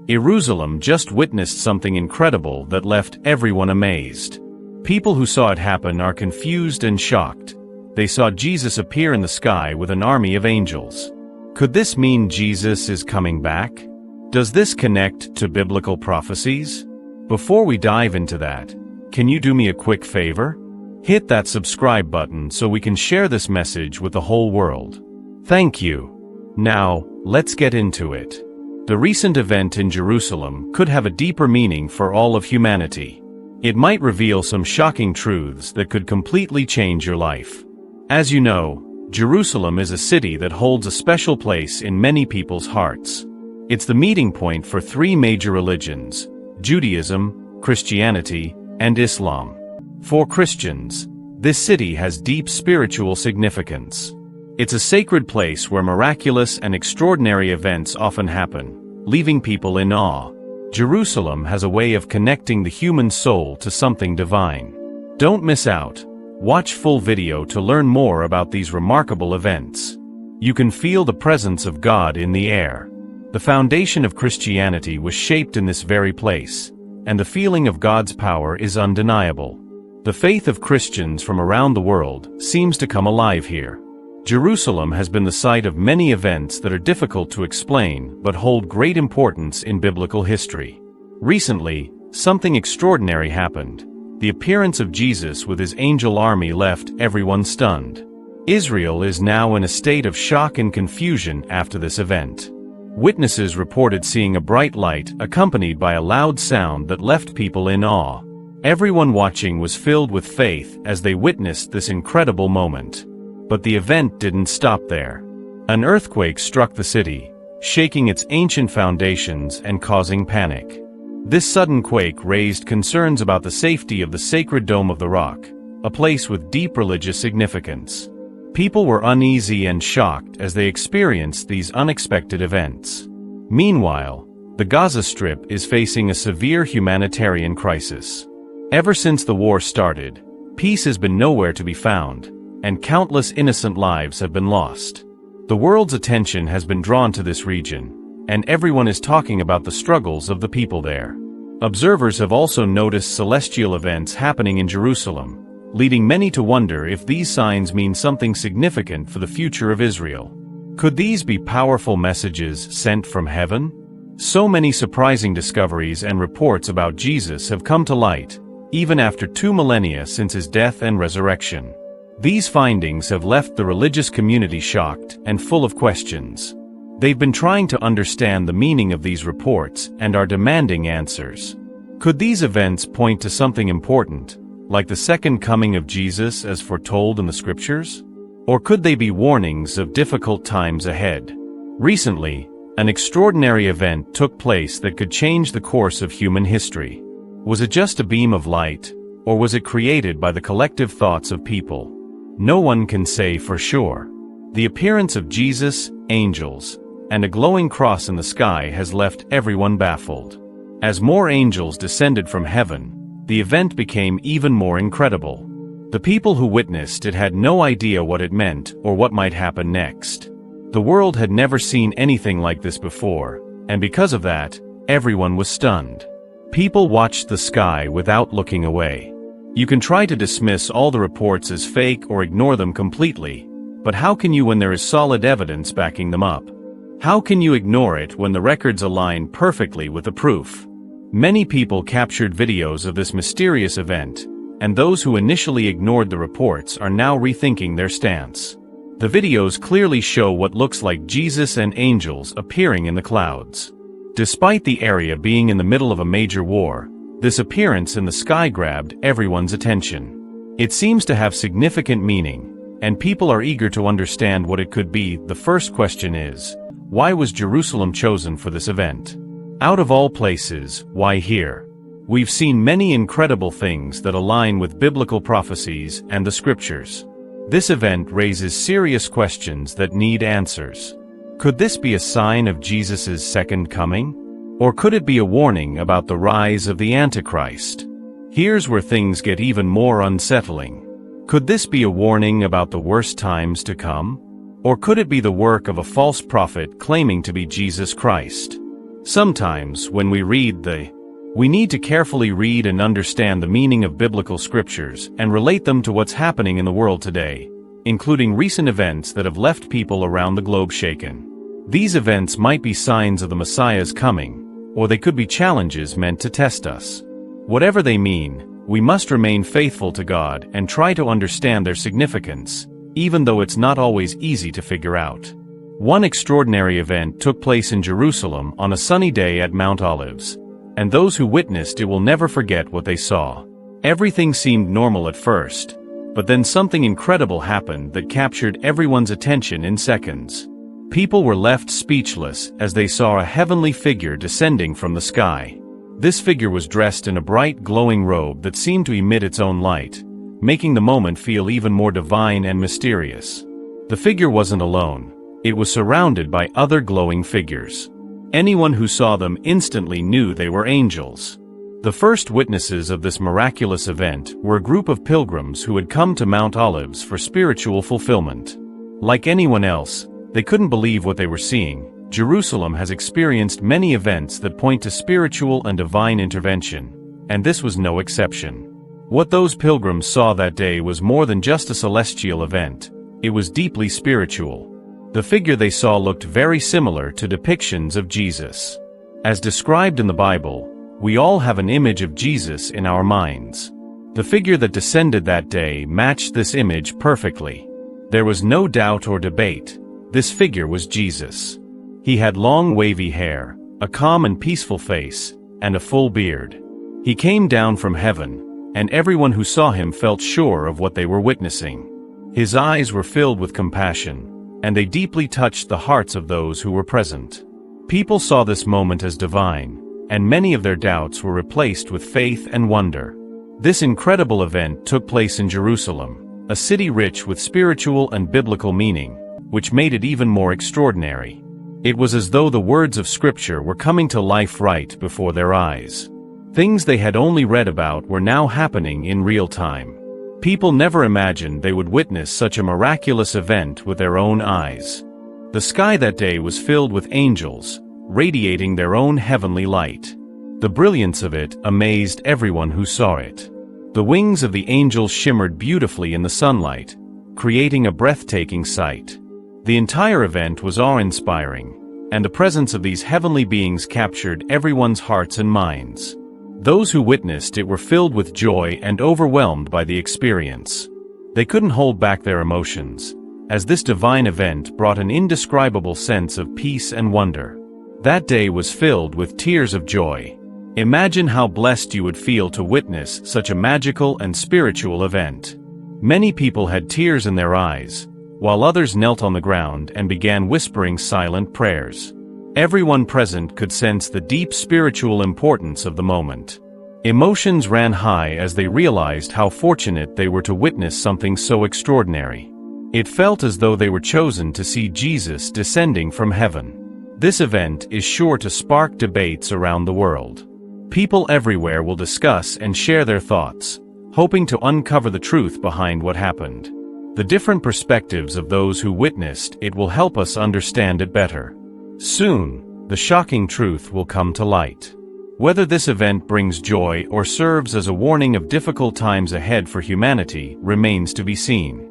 Jerusalem just witnessed something incredible that left everyone amazed. People who saw it happen are confused and shocked. They saw Jesus appear in the sky with an army of angels. Could this mean Jesus is coming back? Does this connect to biblical prophecies? Before we dive into that, can you do me a quick favor? Hit that subscribe button so we can share this message with the whole world. Thank you. Now, let's get into it. The recent event in Jerusalem could have a deeper meaning for all of humanity. It might reveal some shocking truths that could completely change your life. As you know, Jerusalem is a city that holds a special place in many people's hearts. It's the meeting point for three major religions: Judaism, Christianity, and Islam. For Christians, this city has deep spiritual significance. It's a sacred place where miraculous and extraordinary events often happen, leaving people in awe. Jerusalem has a way of connecting the human soul to something divine. Don't miss out. Watch full video to learn more about these remarkable events. You can feel the presence of God in the air. The foundation of Christianity was shaped in this very place, and the feeling of God's power is undeniable. The faith of Christians from around the world seems to come alive here. Jerusalem has been the site of many events that are difficult to explain but hold great importance in biblical history. Recently, something extraordinary happened. The appearance of Jesus with his angel army left everyone stunned. Israel is now in a state of shock and confusion after this event. Witnesses reported seeing a bright light accompanied by a loud sound that left people in awe. Everyone watching was filled with faith as they witnessed this incredible moment. But the event didn't stop there. An earthquake struck the city, shaking its ancient foundations and causing panic. This sudden quake raised concerns about the safety of the sacred Dome of the Rock, a place with deep religious significance. People were uneasy and shocked as they experienced these unexpected events. Meanwhile, the Gaza Strip is facing a severe humanitarian crisis. Ever since the war started, peace has been nowhere to be found, and countless innocent lives have been lost. The world's attention has been drawn to this region, and everyone is talking about the struggles of the people there. Observers have also noticed celestial events happening in Jerusalem, leading many to wonder if these signs mean something significant for the future of Israel. Could these be powerful messages sent from heaven? So many surprising discoveries and reports about Jesus have come to light, even after 2 millennia since his death and resurrection. These findings have left the religious community shocked and full of questions. They've been trying to understand the meaning of these reports and are demanding answers. Could these events point to something important, like the second coming of Jesus as foretold in the scriptures? Or could they be warnings of difficult times ahead? Recently, an extraordinary event took place that could change the course of human history. Was it just a beam of light, or was it created by the collective thoughts of people? No one can say for sure. The appearance of Jesus, angels, and a glowing cross in the sky has left everyone baffled. As more angels descended from heaven, the event became even more incredible. The people who witnessed it had no idea what it meant or what might happen next. The world had never seen anything like this before, and because of that, everyone was stunned. People watched the sky without looking away. You can try to dismiss all the reports as fake or ignore them completely, but how can you when there is solid evidence backing them up? How can you ignore it when the records align perfectly with the proof? Many people captured videos of this mysterious event, and those who initially ignored the reports are now rethinking their stance. The videos clearly show what looks like Jesus and angels appearing in the clouds. Despite the area being in the middle of a major war, this appearance in the sky grabbed everyone's attention. It seems to have significant meaning, and people are eager to understand what it could be. The first question is, why was Jerusalem chosen for this event? Out of all places, why here? We've seen many incredible things that align with biblical prophecies and the scriptures. This event raises serious questions that need answers. Could this be a sign of Jesus' second coming? Or could it be a warning about the rise of the Antichrist? Here's where things get even more unsettling. Could this be a warning about the worst times to come? Or could it be the work of a false prophet claiming to be Jesus Christ? Sometimes, when we read we need to carefully read and understand the meaning of biblical scriptures and relate them to what's happening in the world today, including recent events that have left people around the globe shaken. These events might be signs of the Messiah's coming, or they could be challenges meant to test us. Whatever they mean, we must remain faithful to God and try to understand their significance, even though it's not always easy to figure out. One extraordinary event took place in Jerusalem on a sunny day at Mount Olives, and those who witnessed it will never forget what they saw. Everything seemed normal at first, but then something incredible happened that captured everyone's attention in seconds. People were left speechless as they saw a heavenly figure descending from the sky. This figure was dressed in a bright, glowing robe that seemed to emit its own light, making the moment feel even more divine and mysterious. The figure wasn't alone. It was surrounded by other glowing figures. Anyone who saw them instantly knew they were angels. The first witnesses of this miraculous event were a group of pilgrims who had come to Mount Olives for spiritual fulfillment. Like anyone else, they couldn't believe what they were seeing. Jerusalem has experienced many events that point to spiritual and divine intervention, and this was no exception. What those pilgrims saw that day was more than just a celestial event. It was deeply spiritual. The figure they saw looked very similar to depictions of Jesus. As described in the Bible, we all have an image of Jesus in our minds. The figure that descended that day matched this image perfectly. There was no doubt or debate. This figure was Jesus. He had long wavy hair, a calm and peaceful face, and a full beard. He came down from heaven, and everyone who saw him felt sure of what they were witnessing. His eyes were filled with compassion, and they deeply touched the hearts of those who were present. People saw this moment as divine, and many of their doubts were replaced with faith and wonder. This incredible event took place in Jerusalem, a city rich with spiritual and biblical meaning, which made it even more extraordinary. It was as though the words of Scripture were coming to life right before their eyes. Things they had only read about were now happening in real time. People never imagined they would witness such a miraculous event with their own eyes. The sky that day was filled with angels, radiating their own heavenly light. The brilliance of it amazed everyone who saw it. The wings of the angels shimmered beautifully in the sunlight, creating a breathtaking sight. The entire event was awe-inspiring, and the presence of these heavenly beings captured everyone's hearts and minds. Those who witnessed it were filled with joy and overwhelmed by the experience. They couldn't hold back their emotions, as this divine event brought an indescribable sense of peace and wonder. That day was filled with tears of joy. Imagine how blessed you would feel to witness such a magical and spiritual event. Many people had tears in their eyes, while others knelt on the ground and began whispering silent prayers. Everyone present could sense the deep spiritual importance of the moment. Emotions ran high as they realized how fortunate they were to witness something so extraordinary. It felt as though they were chosen to see Jesus descending from heaven. This event is sure to spark debates around the world. People everywhere will discuss and share their thoughts, hoping to uncover the truth behind what happened. The different perspectives of those who witnessed it will help us understand it better. Soon, the shocking truth will come to light. Whether this event brings joy or serves as a warning of difficult times ahead for humanity remains to be seen.